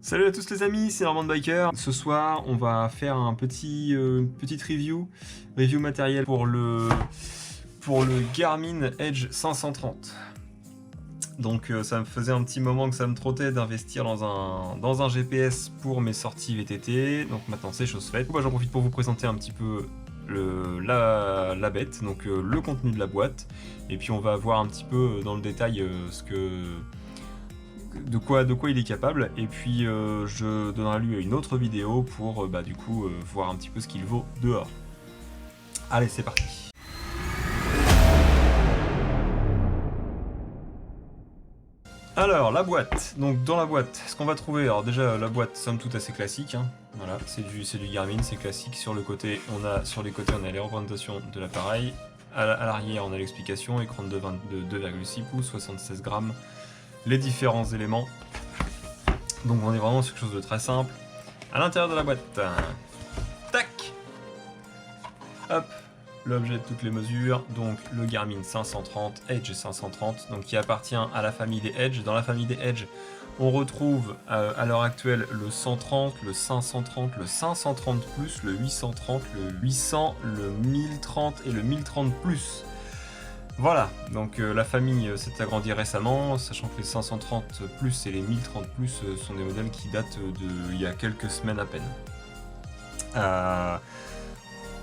Salut à tous les amis, c'est Norman Biker. Ce soir, on va faire un petite review matériel pour le Garmin Edge 530. Donc ça me faisait un petit moment que ça me trottait d'investir dans un GPS pour mes sorties VTT. Donc maintenant c'est chose faite. J'en profite pour vous présenter un petit peu la bête, donc le contenu de la boîte. Et puis on va voir un petit peu dans le détail de quoi il est capable, et puis je donnerai lieu à une autre vidéo pour voir un petit peu ce qu'il vaut dehors. Allez, c'est parti. Alors la boîte, donc dans la boîte, ce qu'on va trouver, alors déjà la boîte somme toute assez classique, hein. Voilà, c'est du Garmin, c'est classique. Sur les côtés on a les représentations de l'appareil, à l'arrière on a l'explication, écran de 2,6 pouces, 76 grammes, les différents éléments. Donc on est vraiment sur quelque chose de très simple. À l'intérieur de la boîte, tac, hop, l'objet de toutes les mesures, donc le Garmin 530, Edge 530, donc qui appartient à la famille des Edge. Dans la famille des Edge, on retrouve à l'heure actuelle le 130, le 530, le 530+, le 830, le 800, le 1030 et le 1030+. Voilà, donc la famille s'est agrandie récemment, sachant que les 530 Plus et les 1030 Plus sont des modèles qui datent d'il y a quelques semaines à peine.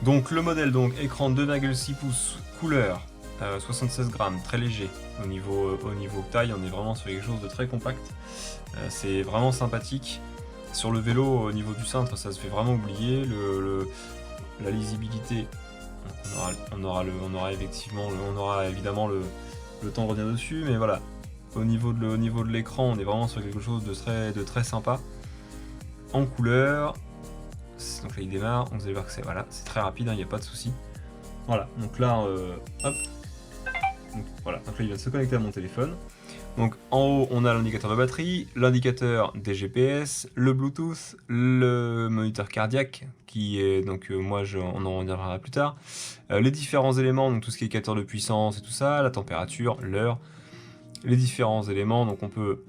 Donc le modèle, écran 2,6 pouces, couleur, 76 grammes, très léger. Au niveau taille, on est vraiment sur quelque chose de très compact. C'est vraiment sympathique. Sur le vélo, au niveau du cintre, ça se fait vraiment oublier. La lisibilité, on aura évidemment le temps de revenir dessus, mais voilà, au niveau de l'écran, on est vraiment sur quelque chose de très sympa. En couleur, donc là il démarre, vous allez voir que c'est très rapide, il n'y a pas de souci. Voilà, donc là, hop, donc là il vient de se connecter à mon téléphone. Donc en haut, on a l'indicateur de batterie, l'indicateur des GPS, le Bluetooth, le moniteur cardiaque, qui est donc on en reviendra plus tard, les différents éléments, donc tout ce qui est capteur de puissance et tout ça, la température, l'heure, les différents éléments. Donc on peut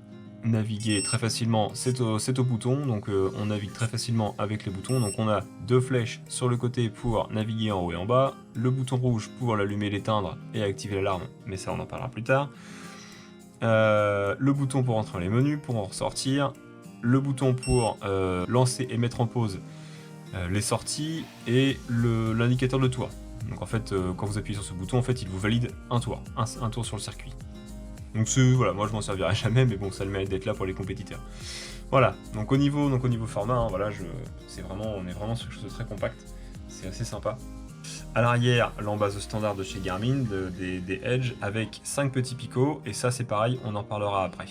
naviguer très facilement, c'est au bouton, donc on navigue très facilement avec les boutons. Donc on a deux flèches sur le côté pour naviguer en haut et en bas, le bouton rouge pour l'allumer, l'éteindre et activer l'alarme, mais ça on en parlera plus tard. Le bouton pour entrer dans les menus, pour en ressortir, le bouton pour lancer et mettre en pause les sorties, et l'indicateur de tour. Donc en fait, quand vous appuyez sur ce bouton, en fait, il vous valide un tour, un tour sur le circuit. Donc voilà, moi je m'en servirai jamais, mais bon, ça le mérite d'être là pour les compétiteurs. Voilà, donc au niveau format, hein, voilà, on est vraiment sur quelque chose de très compact, c'est assez sympa. À l'arrière, l'embase standard de chez Garmin, des Edge, avec 5 petits picots, et ça c'est pareil, on en parlera après.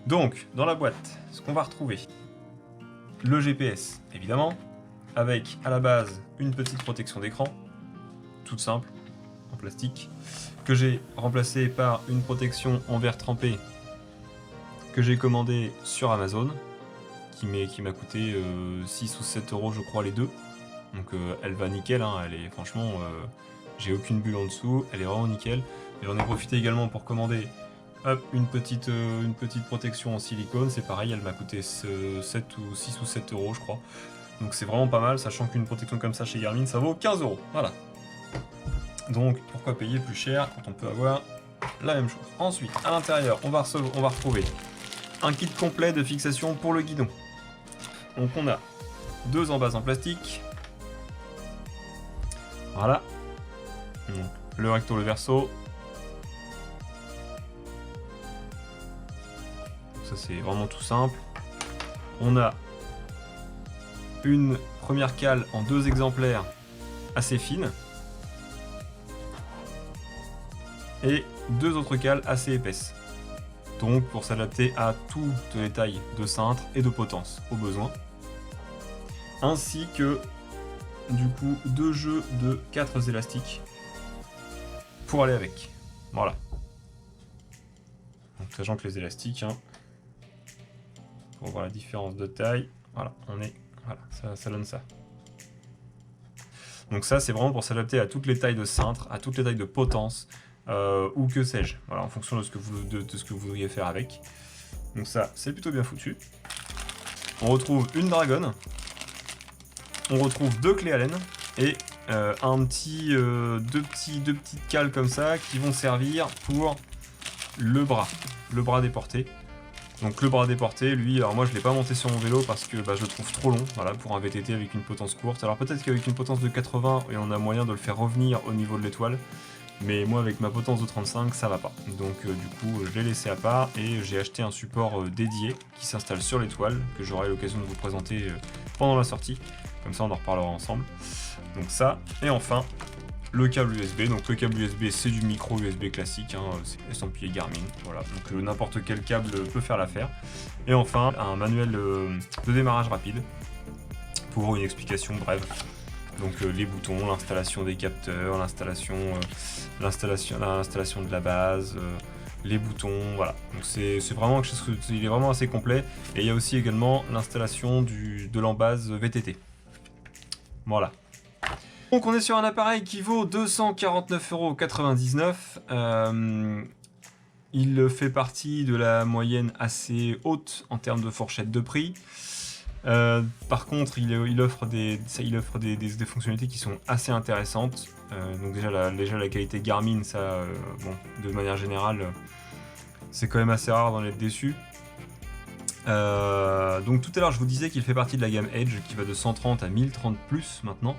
Donc, dans la boîte, ce qu'on va retrouver, le GPS, évidemment, avec à la base une petite protection d'écran, toute simple, en plastique, que j'ai remplacée par une protection en verre trempé, que j'ai commandée sur Amazon, qui m'a coûté 6 ou 7 euros je crois les deux. Donc elle va nickel, hein, elle est franchement, j'ai aucune bulle en dessous, elle est vraiment nickel. Et j'en ai profité également pour commander une petite protection en silicone, c'est pareil, elle m'a coûté 6 ou 7 euros je crois. Donc c'est vraiment pas mal, sachant qu'une protection comme ça chez Garmin ça vaut 15 euros, voilà. Donc pourquoi payer plus cher quand on peut avoir la même chose. Ensuite, à l'intérieur, on va retrouver un kit complet de fixation pour le guidon. Donc on a deux embases en plastique. Voilà. Donc, le recto, le verso. Donc, ça c'est vraiment tout simple. On a une première cale en 2 exemplaires assez fine. Et 2 autres cales assez épaisses. Donc pour s'adapter à toutes les tailles de cintre et de potence au besoin. Ainsi que du coup 2 jeux de 4 élastiques pour aller avec. Voilà. Donc sachant que les élastiques, hein, pour voir la différence de taille, voilà, ça donne ça. Donc ça c'est vraiment pour s'adapter à toutes les tailles de cintre, à toutes les tailles de potence, ou que sais-je, voilà, en fonction de ce que vous voudriez faire avec. Donc ça, c'est plutôt bien foutu. On retrouve une dragonne. On retrouve 2 clés Allen et deux petites cales comme ça qui vont servir pour le bras déporté. Donc le bras déporté, lui, alors moi je l'ai pas monté sur mon vélo parce que je le trouve trop long, voilà, pour un VTT avec une potence courte. Alors peut-être qu'avec une potence de 80, et on a moyen de le faire revenir au niveau de l'étoile, mais moi avec ma potence de 35, ça va pas. Donc du coup, je l'ai laissé à part et j'ai acheté un support dédié qui s'installe sur l'étoile, que j'aurai l'occasion de vous présenter pendant la sortie. Comme ça, on en reparlera ensemble. Donc ça, et enfin, le câble USB. Donc le câble USB, c'est du micro USB classique, hein, c'est estampillé Garmin. Voilà, donc n'importe quel câble peut faire l'affaire. Et enfin, un manuel de démarrage rapide pour une explication brève. Donc les boutons, l'installation des capteurs, l'installation de la base, les boutons, voilà. Donc c'est vraiment quelque chose, il est vraiment assez complet. Et il y a aussi également l'installation de l'embase VTT. Voilà. Donc on est sur un appareil qui vaut 249,99 €. Il fait partie de la moyenne assez haute en termes de fourchette de prix. Par contre, il offre des fonctionnalités qui sont assez intéressantes. Donc déjà la qualité Garmin, ça, bon, de manière générale, c'est quand même assez rare d'en être déçu. Donc tout à l'heure, je vous disais qu'il fait partie de la gamme Edge, qui va de 130 à 1030 plus maintenant.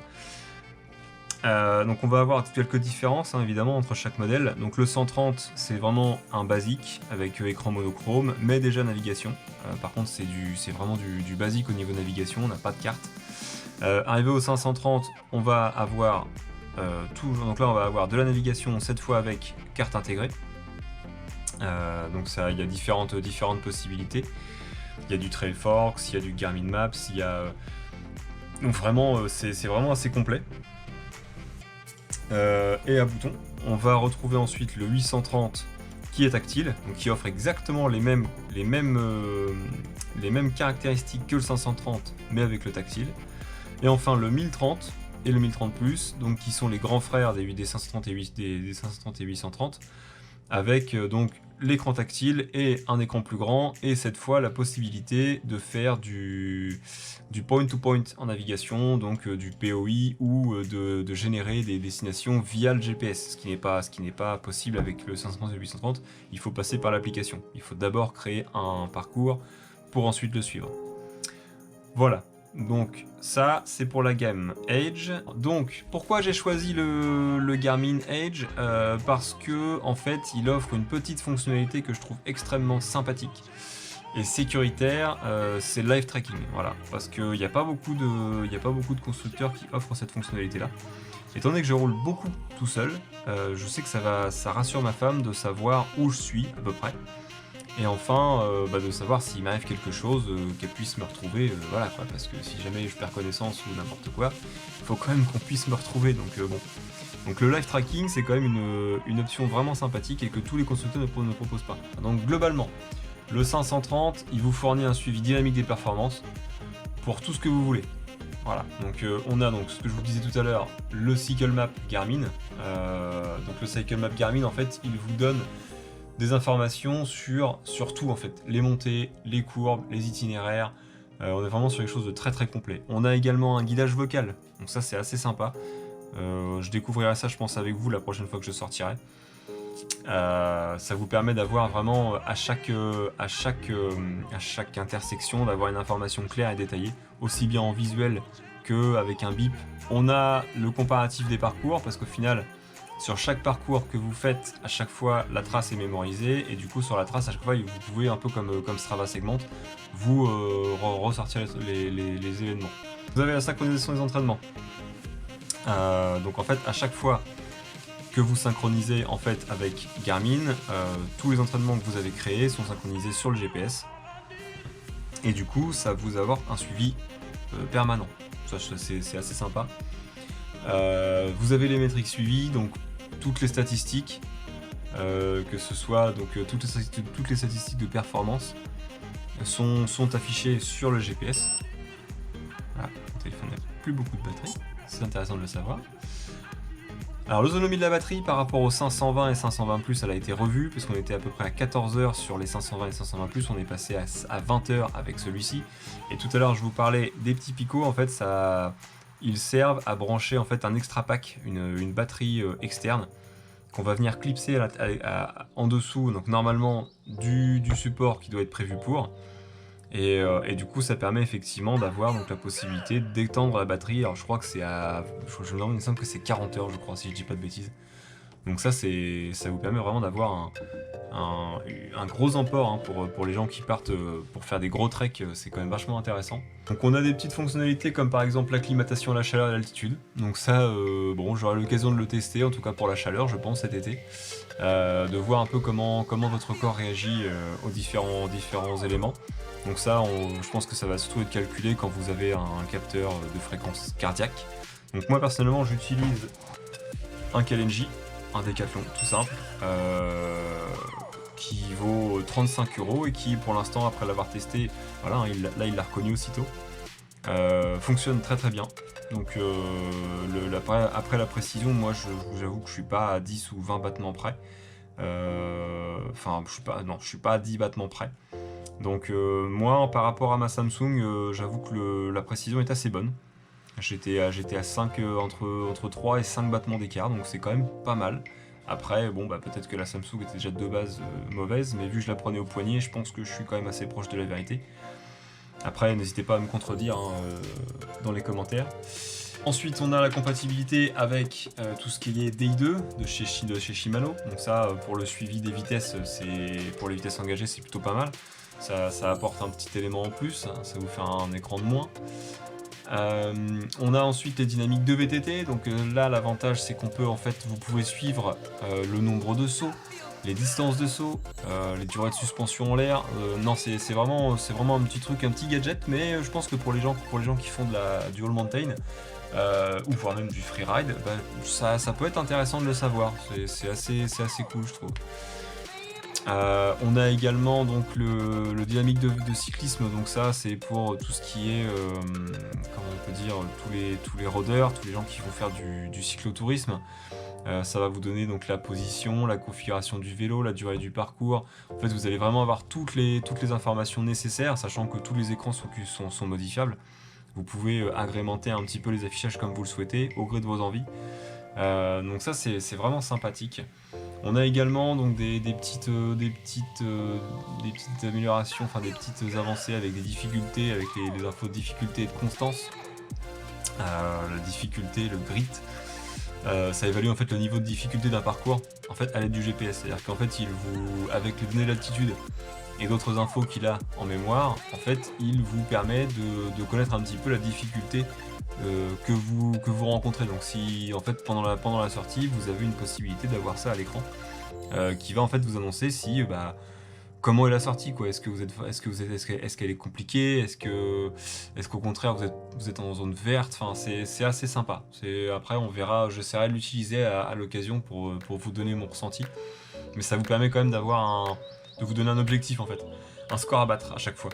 Donc on va avoir quelques différences, hein, évidemment, entre chaque modèle. Donc le 130, c'est vraiment un basique avec écran monochrome, mais déjà navigation. Par contre, c'est vraiment du basique au niveau navigation, on n'a pas de carte. Arrivé au 530, on va avoir donc là on va avoir de la navigation, cette fois avec carte intégrée. Donc ça, il y a différentes possibilités. Il y a du Trailforks, il y a du Garmin Maps, il y a... Donc vraiment, c'est vraiment assez complet. Et à bouton, on va retrouver ensuite le 830 qui est tactile, donc qui offre exactement les mêmes caractéristiques que le 530, mais avec le tactile. Et enfin le 1030 et le 1030 Plus, donc qui sont les grands frères des 530 et 830, avec donc l'écran tactile et un écran plus grand, et cette fois la possibilité de faire du point-to-point en navigation, donc du POI, ou de générer des destinations via le GPS, ce qui n'est pas possible avec le 530 et 830. Il faut passer par l'application. Il faut d'abord créer un parcours pour ensuite le suivre. Voilà. Donc ça, c'est pour la gamme Edge. Donc pourquoi j'ai choisi le Garmin Edge, parce que en fait il offre une petite fonctionnalité que je trouve extrêmement sympathique et sécuritaire, c'est le live tracking. Voilà, parce qu'il n'y a pas beaucoup de constructeurs qui offrent cette fonctionnalité là. Étant donné que je roule beaucoup tout seul, je sais que ça rassure ma femme de savoir où je suis à peu près. Et enfin, de savoir s'il m'arrive quelque chose, qu'elle puisse me retrouver, voilà quoi, parce que si jamais je perds connaissance ou n'importe quoi, il faut quand même qu'on puisse me retrouver, donc bon. Donc le live tracking, c'est quand même une option vraiment sympathique et que tous les constructeurs ne proposent pas. Donc globalement, le 530, il vous fournit un suivi dynamique des performances pour tout ce que vous voulez. Voilà, donc on a donc ce que je vous disais tout à l'heure, le Cycle Map Garmin. Donc le Cycle Map Garmin, en fait, il vous donne des informations sur tout en fait, les montées, les courbes, les itinéraires. On est vraiment sur quelque chose de très très complet. On a également un guidage vocal, donc ça c'est assez sympa. Je découvrirai ça je pense avec vous la prochaine fois que je sortirai. Ça vous permet d'avoir vraiment à chaque intersection d'avoir une information claire et détaillée, aussi bien en visuel qu'avec un bip. On a le comparatif des parcours parce qu'au final, sur chaque parcours que vous faites, à chaque fois la trace est mémorisée et du coup sur la trace à chaque fois vous pouvez un peu comme Strava Segment vous ressortir les événements. Vous avez la synchronisation des entraînements. Donc en fait à chaque fois que vous synchronisez en fait avec Garmin, tous les entraînements que vous avez créés sont synchronisés sur le GPS et du coup ça vous apporte un suivi permanent. Ça c'est assez sympa. Vous avez les métriques suivies, donc toutes les statistiques, que ce soit donc toutes les statistiques de performance sont affichées sur le GPS. Voilà, mon téléphone n'a plus beaucoup de batterie, c'est intéressant de le savoir. Alors l'autonomie de la batterie par rapport aux 520 et 520+, elle a été revue, parce qu'on était à peu près à 14 heures sur les 520 et 520+, on est passé à 20 heures avec celui-ci. Et tout à l'heure je vous parlais des petits picots, en fait ils servent à brancher en fait un extra pack, une batterie externe, qu'on va venir clipser en dessous, donc normalement du support qui doit être prévu pour. Et du coup ça permet effectivement d'avoir donc la possibilité d'étendre la batterie. Alors je crois que c'est il me semble que c'est 40 heures je crois, si je dis pas de bêtises. Donc ça vous permet vraiment d'avoir un gros emport hein, pour les gens qui partent pour faire des gros treks, c'est quand même vachement intéressant. Donc on a des petites fonctionnalités comme par exemple l'acclimatation à la chaleur et à l'altitude. Donc ça, bon, j'aurai l'occasion de le tester, en tout cas pour la chaleur je pense cet été. De voir un peu comment votre corps réagit aux différents éléments. Donc ça, je pense que ça va surtout être calculé quand vous avez un capteur de fréquence cardiaque. Donc moi personnellement j'utilise un Kalenji, un Decathlon tout simple, qui vaut 35 € et qui pour l'instant après l'avoir testé, voilà, hein, là il l'a reconnu aussitôt, fonctionne très très bien. Donc après la précision, moi j'avoue que je suis pas à 10 ou 20 battements près. Enfin je suis pas à 10 battements près. Donc moi par rapport à ma Samsung, j'avoue que la précision est assez bonne. J'étais à 5, entre 3 et 5 battements d'écart, donc c'est quand même pas mal. Après, bon bah peut-être que la Samsung était déjà de base mauvaise, mais vu que je la prenais au poignet, je pense que je suis quand même assez proche de la vérité. Après, n'hésitez pas à me contredire hein, dans les commentaires. Ensuite, on a la compatibilité avec tout ce qui est DI2 de chez Shimano. Donc ça, pour le suivi des vitesses, pour les vitesses engagées, c'est plutôt pas mal. Ça apporte un petit élément en plus, hein, ça vous fait un écran de moins. On a ensuite les dynamiques de VTT, donc là l'avantage c'est qu'on peut vous pouvez suivre le nombre de sauts, les distances de saut, les durées de suspension en l'air. Non, c'est vraiment un petit truc, un petit gadget, mais je pense que pour les gens qui font du all mountain, ou voire même du freeride, bah, ça peut être intéressant de le savoir, c'est assez cool je trouve. On a également donc le dynamique de cyclisme, donc ça c'est pour tout ce qui est, comment on peut dire, tous les rôdeurs, tous les gens qui vont faire du cyclotourisme. Ça va vous donner donc la position, la configuration du vélo, la durée du parcours. En fait vous allez vraiment avoir toutes les informations nécessaires, sachant que tous les écrans sont modifiables. Vous pouvez agrémenter un petit peu les affichages comme vous le souhaitez, au gré de vos envies. Donc ça c'est vraiment sympathique. On a également donc des petites améliorations, enfin des petites avancées avec des difficultés, avec les infos de difficulté et de constance. La difficulté, le grit, ça évalue en fait le niveau de difficulté d'un parcours en fait à l'aide du GPS. C'est-à-dire qu'en fait avec les données d'altitude et d'autres infos qu'il a en mémoire, en fait il vous permet de connaître un petit peu la difficulté que vous rencontrez. Donc si en fait pendant la sortie vous avez une possibilité d'avoir ça à l'écran qui va en fait vous annoncer si comment est la sortie quoi. Est-ce qu'elle est compliquée, est-ce qu'au contraire vous êtes en zone verte. Enfin c'est assez sympa. Après on verra, j'essaierai de l'utiliser à l'occasion pour vous donner mon ressenti, mais ça vous permet quand même de vous donner un objectif en fait, un score à battre à chaque fois.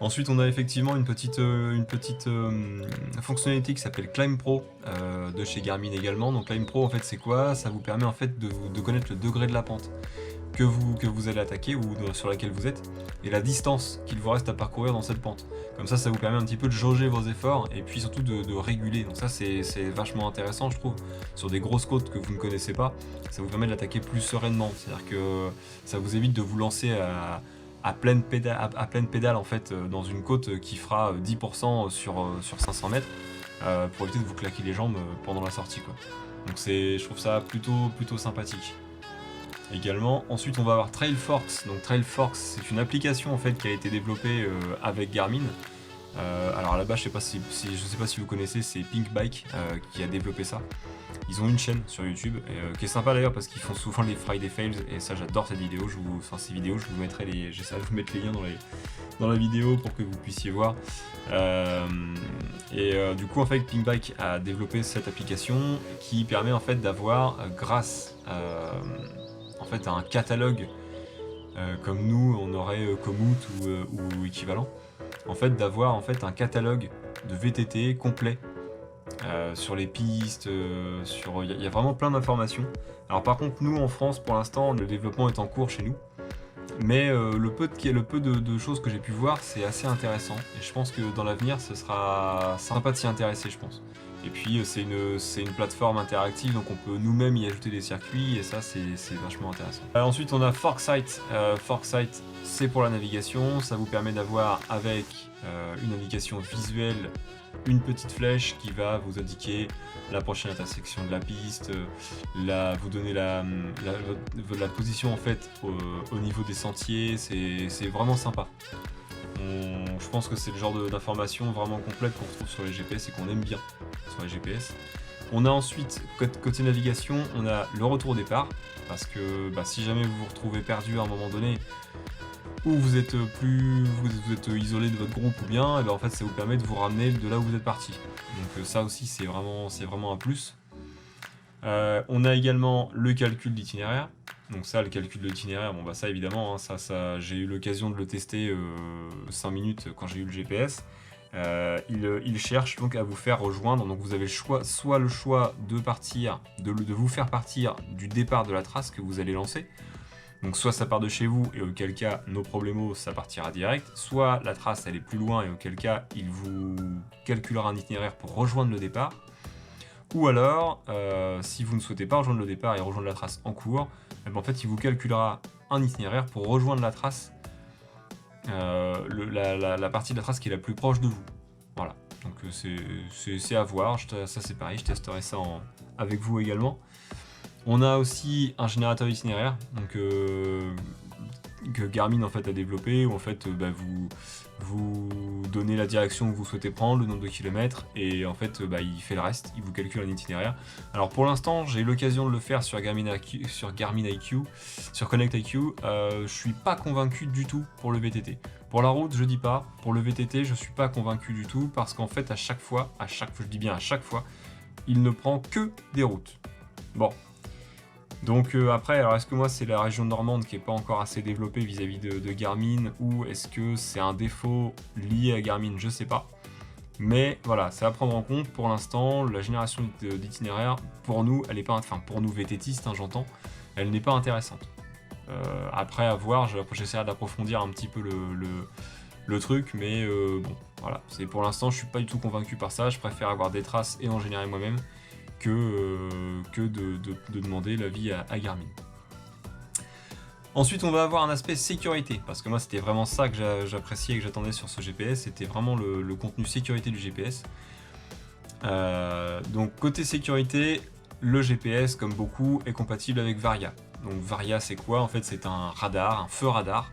Ensuite, on a effectivement une petite fonctionnalité qui s'appelle Climb Pro de chez Garmin également. Donc Climb Pro, en fait, c'est quoi? Ça vous permet en fait de connaître le degré de la pente que vous allez attaquer ou sur laquelle vous êtes, et la distance qu'il vous reste à parcourir dans cette pente. Comme ça vous permet un petit peu de jauger vos efforts et puis surtout de réguler. Donc ça, c'est vachement intéressant, je trouve. Sur des grosses côtes que vous ne connaissez pas, ça vous permet de l'attaquer plus sereinement. C'est-à-dire que ça vous évite de vous lancer à pleine pédale en fait dans une côte qui fera 10% sur 500 mètres pour éviter de vous claquer les jambes pendant la sortie quoi. Donc je trouve ça plutôt sympathique. Également, ensuite on va avoir Trailforks. Donc Trailforks, c'est une application en fait qui a été développée avec Garmin. Alors à la base, je sais pas si vous connaissez, c'est Pinkbike qui a développé ça. Ils ont une chaîne sur YouTube qui est sympa d'ailleurs parce qu'ils font souvent les Friday Fails et ça j'adore cette vidéo. Ces vidéos, je vous mettrai j'essaierai de vous mettre les liens dans la vidéo pour que vous puissiez voir. Du coup en fait Pinkbike a développé cette application qui permet en fait d'avoir grâce en fait à un catalogue comme nous on aurait Komoot ou équivalent, en fait d'avoir en fait un catalogue de VTT complet sur les pistes, il y a vraiment plein d'informations. Alors par contre, nous en France, pour l'instant, le développement est en cours chez nous. Mais le peu de choses que j'ai pu voir, c'est assez intéressant. Et je pense que dans l'avenir, ce sera sympa de s'y intéresser, je pense. Et puis c'est une plateforme interactive, donc on peut nous-mêmes y ajouter des circuits, et ça c'est vachement intéressant. Ensuite on a Forksight. Forksight, c'est pour la navigation, ça vous permet d'avoir avec une navigation visuelle une petite flèche qui va vous indiquer la prochaine intersection de la piste, vous donner la position en fait au niveau des sentiers, c'est vraiment sympa. Je pense que c'est le genre d'information vraiment complète qu'on retrouve sur les GPS et qu'on aime bien sur les GPS. On a ensuite, côté navigation, on a le retour au départ, parce que si jamais vous vous retrouvez perdu à un moment donné, ou vous êtes isolé de votre groupe ou bien, et en fait ça vous permet de vous ramener de là où vous êtes parti. Donc ça aussi c'est vraiment un plus. On a également le calcul d'itinéraire. Donc ça, le calcul de l'itinéraire, bon ça évidemment, hein, ça j'ai eu l'occasion de le tester 5 minutes quand j'ai eu le GPS. Il cherche donc à vous faire rejoindre, donc vous avez le choix de partir, de vous faire partir du départ de la trace que vous allez lancer. Donc soit ça part de chez vous et auquel cas, no problemo, ça partira direct, soit la trace elle est plus loin et auquel cas il vous calculera un itinéraire pour rejoindre le départ. Ou alors, si vous ne souhaitez pas rejoindre le départ et rejoindre la trace en cours, en fait il vous calculera un itinéraire pour rejoindre la trace, la partie de la trace qui est la plus proche de vous. Voilà, donc c'est à voir, ça c'est pareil, je testerai ça avec vous également. On a aussi un générateur itinéraire, donc que Garmin en fait a développé, où en fait vous donnez la direction que vous souhaitez prendre, le nombre de kilomètres, et en fait il fait le reste, il vous calcule un itinéraire. Alors pour l'instant j'ai eu l'occasion de le faire sur Garmin IQ, sur Connect IQ, je suis pas convaincu du tout pour le VTT. Pour la route je dis pas, pour le VTT je suis pas convaincu du tout, parce qu'en fait à chaque fois, je dis bien à chaque fois, il ne prend que des routes. Bon. Donc après, alors est-ce que moi c'est la région normande qui n'est pas encore assez développée vis-à-vis de Garmin, ou est-ce que c'est un défaut lié à Garmin, je sais pas. Mais voilà, c'est à prendre en compte. Pour l'instant, la génération d'itinéraires, pour nous, elle est pas, enfin pour nous VTTistes, hein, j'entends, elle n'est pas intéressante. Après à voir, j'essaierai d'approfondir un petit peu le truc, mais bon, voilà. Pour l'instant, je suis pas du tout convaincu par ça. Je préfère avoir des traces et en générer moi-même que de demander l'avis à Garmin. Ensuite, on va avoir un aspect sécurité, parce que moi c'était vraiment ça que j'appréciais et que j'attendais sur ce GPS, c'était vraiment le contenu sécurité du GPS. Donc côté sécurité, le GPS, comme beaucoup, est compatible avec Varia. Donc Varia c'est quoi? En fait c'est un radar, un feu radar.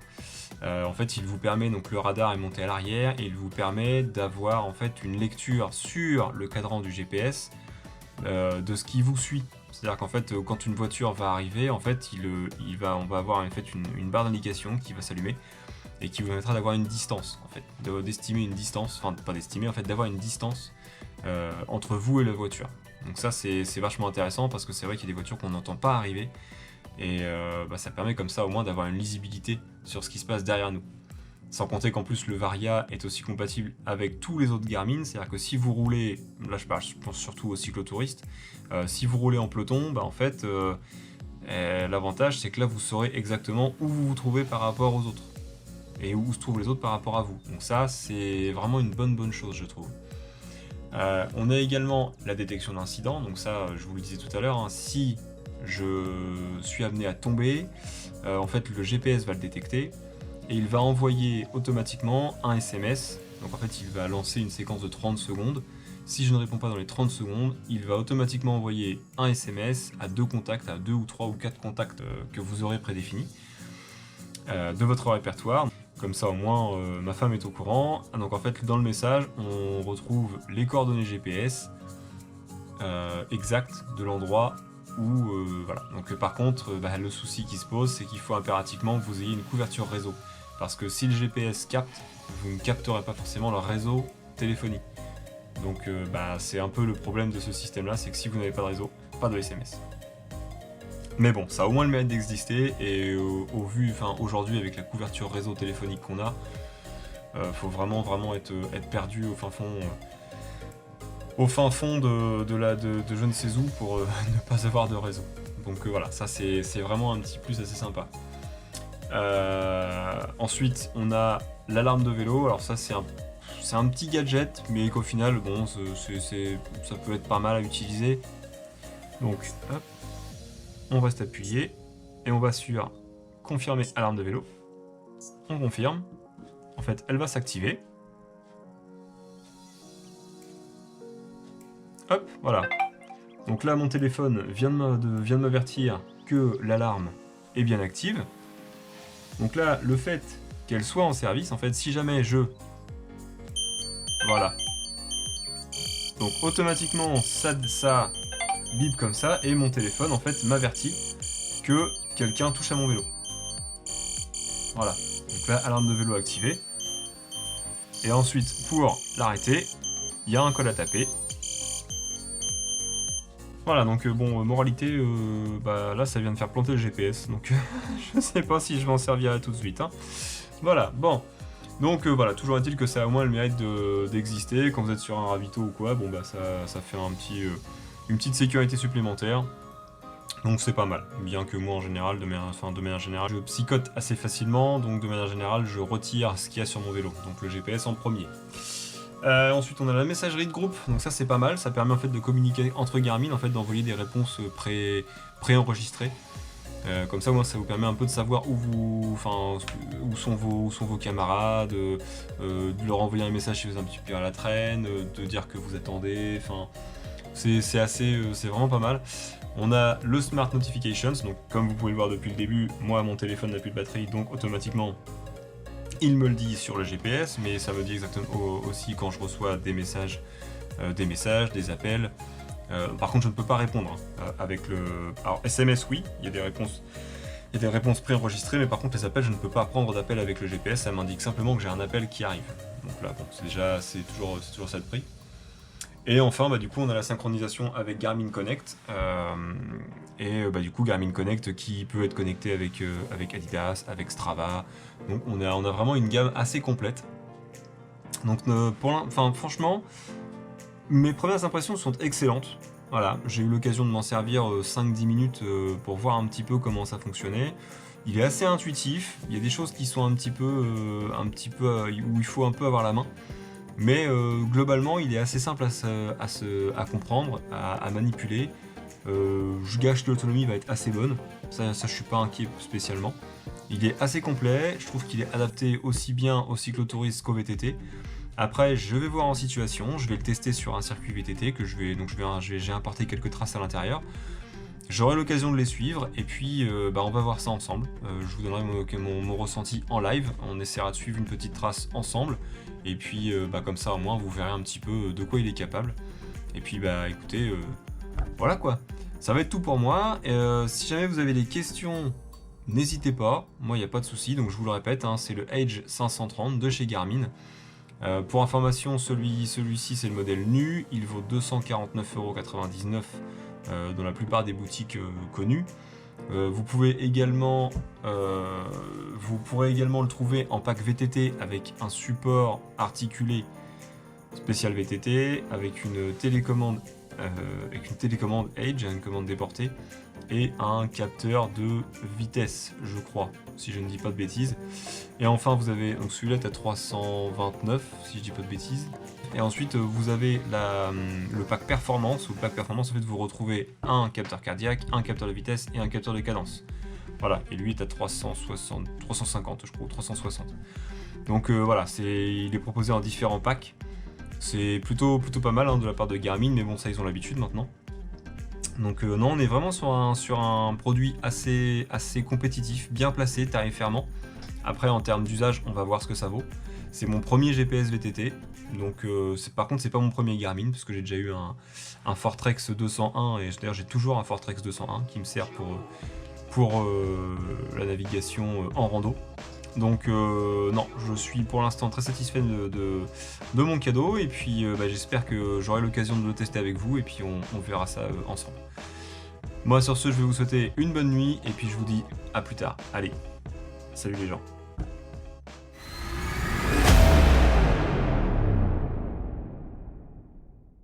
En fait il vous permet, donc le radar est monté à l'arrière, et il vous permet d'avoir en fait une lecture sur le cadran du GPS de ce qui vous suit. C'est-à-dire qu'en fait, quand une voiture va arriver, en fait, on va avoir en fait une barre d'indication qui va s'allumer et qui vous permettra d'avoir une distance, en fait, d'estimer une distance, enfin pas d'estimer, en fait, d'avoir une distance entre vous et la voiture. Donc ça, c'est vachement intéressant, parce que c'est vrai qu'il y a des voitures qu'on n'entend pas arriver, et ça permet comme ça au moins d'avoir une lisibilité sur ce qui se passe derrière nous. Sans compter qu'en plus le Varia est aussi compatible avec tous les autres Garmin, c'est-à-dire que si vous roulez, là je pense surtout aux cyclotouristes, si vous roulez en peloton, en fait l'avantage c'est que là vous saurez exactement où vous vous trouvez par rapport aux autres, et où se trouvent les autres par rapport à vous. Donc ça c'est vraiment une bonne chose, je trouve. On a également la détection d'incidents, donc ça je vous le disais tout à l'heure, hein, si je suis amené à tomber, en fait le GPS va le détecter, et il va envoyer automatiquement un SMS. Donc en fait il va lancer une séquence de 30 secondes. Si je ne réponds pas dans les 30 secondes, il va automatiquement envoyer un SMS à 2 contacts, à 2 ou 3 ou 4 contacts que vous aurez prédéfinis de votre répertoire. Comme ça au moins ma femme est au courant. Donc en fait dans le message on retrouve les coordonnées GPS exactes de l'endroit où voilà. Donc par contre le souci qui se pose, c'est qu'il faut impérativement que vous ayez une couverture réseau. Parce que si le GPS capte, vous ne capterez pas forcément le réseau téléphonique. Donc c'est un peu le problème de ce système-là, c'est que si vous n'avez pas de réseau, pas de SMS. Mais bon, ça a au moins le mérite d'exister, et aujourd'hui avec la couverture réseau téléphonique qu'on a, faut vraiment être perdu au fin fond au fin fond de je ne sais où pour ne pas avoir de réseau. Donc voilà, ça c'est vraiment un petit plus assez sympa. Ensuite, on a l'alarme de vélo. Alors ça c'est un petit gadget, mais qu'au final, bon, ça peut être pas mal à utiliser. Donc, hop, on reste appuyé et on va sur confirmer alarme de vélo. On confirme. En fait, elle va s'activer. Hop, voilà. Donc là, mon téléphone vient de m'avertir que l'alarme est bien active. Donc là, le fait qu'elle soit en service, en fait, si jamais je... Voilà. Donc automatiquement, ça bip comme ça, et mon téléphone, en fait, m'avertit que quelqu'un touche à mon vélo. Voilà. Donc là, alarme de vélo activée. Et ensuite, pour l'arrêter, il y a un code à taper. Voilà, donc bon, moralité, bah là ça vient de faire planter le GPS, donc je sais pas si je m'en servirai tout de suite. Hein. Voilà, bon. Donc voilà, toujours est-il que ça a au moins le mérite d'exister. Quand vous êtes sur un ravito ou quoi, bon bah ça fait une petite sécurité supplémentaire. Donc c'est pas mal, bien que moi en général, de manière générale, je psychote assez facilement, donc de manière générale, je retire ce qu'il y a sur mon vélo, donc le GPS en premier. Ensuite on a la messagerie de groupe, donc ça c'est pas mal, ça permet en fait de communiquer entre Garmin, en fait d'envoyer des réponses pré-enregistrées. Comme ça, moi, ça vous permet un peu de savoir où sont vos camarades, de leur envoyer un message si vous êtes un petit peu à la traîne, de dire que vous attendez. Enfin, c'est vraiment pas mal. On a le Smart Notifications, donc comme vous pouvez le voir depuis le début, moi mon téléphone n'a plus de batterie, donc automatiquement il me le dit sur le GPS, mais ça me dit exactement aussi quand je reçois des messages, des appels. Par contre, je ne peux pas répondre avec le. Alors SMS, oui, il y a des réponses préenregistrées, mais par contre les appels, je ne peux pas prendre d'appel avec le GPS. Ça m'indique simplement que j'ai un appel qui arrive. Donc là, bon, c'est toujours ça de prix. Et enfin, bah, du coup, on a la synchronisation avec Garmin Connect. Bah, du coup, Garmin Connect qui peut être connecté avec Adidas, avec Strava. Donc on a vraiment une gamme assez complète. Donc franchement, mes premières impressions sont excellentes. Voilà, j'ai eu l'occasion de m'en servir 5-10 minutes pour voir un petit peu comment ça fonctionnait. Il est assez intuitif, il y a des choses qui sont un petit peu où il faut un peu avoir la main. Mais globalement, il est assez simple à comprendre, à manipuler. Je gâche que l'autonomie va être assez bonne, ça je suis pas inquiet spécialement. Il est assez complet, je trouve qu'il est adapté aussi bien au cyclotourisme qu'au VTT. Après, je vais voir en situation, je vais le tester sur un circuit VTT que j'ai importé quelques traces à l'intérieur. J'aurai l'occasion de les suivre et puis on va voir ça ensemble. Je vous donnerai mon ressenti en live, on essaiera de suivre une petite trace ensemble et puis comme ça au moins vous verrez un petit peu de quoi il est capable. Et puis écoutez, voilà quoi. Ça va être tout pour moi. Si jamais vous avez des questions, n'hésitez pas, moi il n'y a pas de souci, donc je vous le répète, hein, c'est le Edge 530 de chez Garmin. Pour information, celui-ci c'est le modèle nu, il vaut 249,99 € dans la plupart des boutiques connues. Vous pourrez également le trouver en pack VTT avec un support articulé spécial VTT, avec une télécommande Edge, une commande déportée, et un capteur de vitesse, je crois, si je ne dis pas de bêtises. Et enfin, vous avez donc celui-là est à 329, si je dis pas de bêtises. Et ensuite, vous avez le pack performance. Où le pack performance, en fait, vous retrouvez un capteur cardiaque, un capteur de vitesse et un capteur de cadence. Voilà, et lui est à 350, je crois, 360. Donc voilà, il est proposé en différents packs. C'est plutôt pas mal de la part de Garmin, mais bon, ça ils ont l'habitude maintenant. Donc non, on est vraiment sur un produit assez compétitif, bien placé tarifairement. Après, en termes d'usage, on va voir ce que ça vaut. C'est mon premier GPS VTT, donc par contre c'est pas mon premier Garmin, parce que j'ai déjà eu un Fortrex 201, et d'ailleurs j'ai toujours un Fortrex 201 qui me sert pour la navigation en rando. Donc non, je suis pour l'instant très satisfait de mon cadeau, et puis j'espère que j'aurai l'occasion de le tester avec vous, et puis on verra ça ensemble. Moi sur ce, je vais vous souhaiter une bonne nuit, et puis je vous dis à plus tard. Allez, salut les gens.